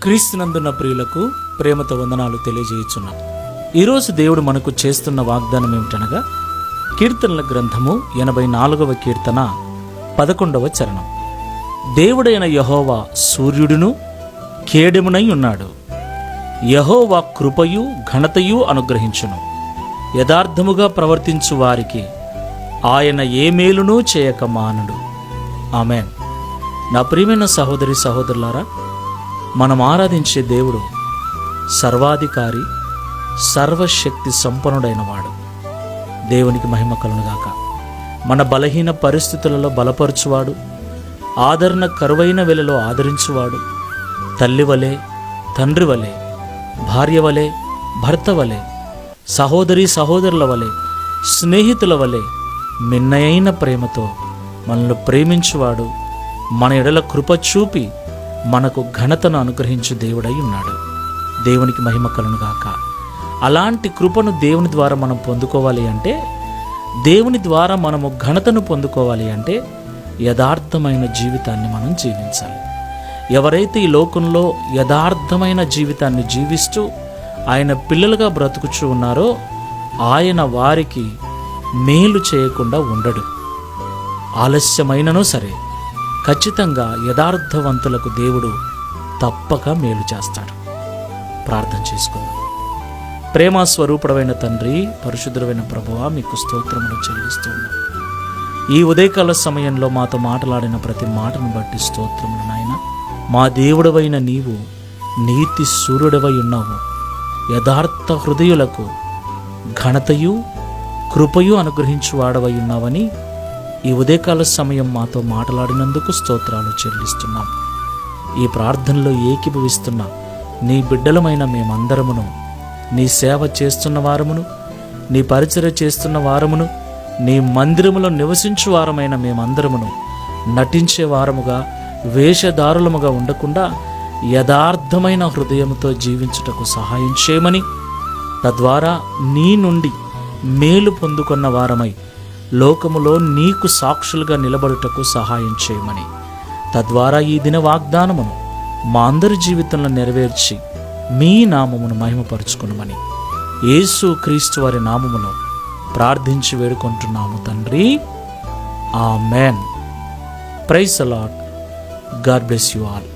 క్రీస్తునందున్న ప్రియులకు ప్రేమతో వందనాలు తెలియజేయుచున్నాం. ఈరోజు దేవుడు మనకు చేస్తున్న వాగ్దానం ఏమిటనగా కీర్తనల గ్రంథము 84వ కీర్తన 11వ చరణం. దేవుడైన యెహోవా సూర్యుడును కేడెమునై ఉన్నాడు. యెహోవా కృపయు ఘనతయు అనుగ్రహించును. యథార్థముగా ప్రవర్తించు వారికి ఆయన ఏ మేలునూ చేయక మానుడు. ఆమేన్. నా ప్రియమైన సహోదరి సహోదరులారా, మనం ఆరాధించే దేవుడు సర్వాధికారి, సర్వశక్తి సంపన్నుడైన వాడు. దేవునికి మహిమ కలుగునుగాక. మన బలహీన పరిస్థితులలో బలపరచువాడు, ఆదరణ కరువైన వేళలో ఆదరించువాడు, తల్లి వలె, తండ్రి వలె, భార్య వలె, భర్త వలె, సహోదరి సహోదరుల వలె, స్నేహితుల వలె మిన్నయైన ప్రేమతో మనల్ని ప్రేమించువాడు, మన ఎడల కృప చూపి మనకు ఘనతను అనుగ్రహించు దేవుడై ఉన్నాడు. దేవునికి మహిమ కలుగునుగాక. అలాంటి కృపను దేవుని ద్వారా మనం పొందుకోవాలి అంటే, దేవుని ద్వారా మనము ఘనతను పొందుకోవాలి అంటే యథార్థమైన జీవితాన్ని మనం జీవించాలి. ఎవరైతే ఈ లోకంలో యథార్థమైన జీవితాన్ని జీవిస్తూ ఆయన పిల్లలుగా బ్రతుకుచూ ఉన్నారో ఆయన వారికి మేలు చేయకుండా ఉండడు. ఆలస్యమైనను సరే ఖచ్చితంగా యథార్థవంతులకు దేవుడు తప్పక మేలు చేస్తాడు. ప్రార్థన చేసుకుందాం. ప్రేమ స్వరూపుడమైన తండ్రి, పరిశుద్ధుడైన ప్రభువా, మీకు స్తోత్రములు చెల్లిస్తున్నాం. ఈ ఉదయకాల సమయంలో మాతో మాట్లాడిన ప్రతి మాటను బట్టి స్తోత్రములు నాయన. మా దేవుడవైన నీవు నీతి సూర్యుడవై ఉన్నావు. యథార్థ హృదయులకు ఘనతయు కృపయు అనుగ్రహించువాడవై ఉన్నావని ఈ ఉదయకాల సమయం మాతో మాట్లాడినందుకు స్తోత్రాలు చెల్లిస్తున్నాం. ఈ ప్రార్థనలో ఏకీభవిస్తున్న నీ బిడ్డలమైన మేమందరమును, నీ సేవ చేస్తున్న వారమును, నీ పరిచర్య చేస్తున్న వారమును, నీ మందిరములో నివసించు వారమైన మేమందరమును నటించే వారముగా, వేషధారులముగా ఉండకుండా యథార్థమైన హృదయముతో జీవించుటకు సహాయం చేయమని, తద్వారా నీ నుండి మేలు పొందుకున్న వారమై లోకములో నీకు సాక్షులుగా నిలబడుటకు సహాయం చేయమని, తద్వారా ఈ దిన వాగ్దానమును మా అందరి జీవితంలో నెరవేర్చి మీ నామమును మహిమపరుచుకునమని యేసు క్రీస్తు వారి నామమును ప్రార్థించి వేడుకుంటున్నాము తండ్రి. Amen. Praise the lord. God bless you all.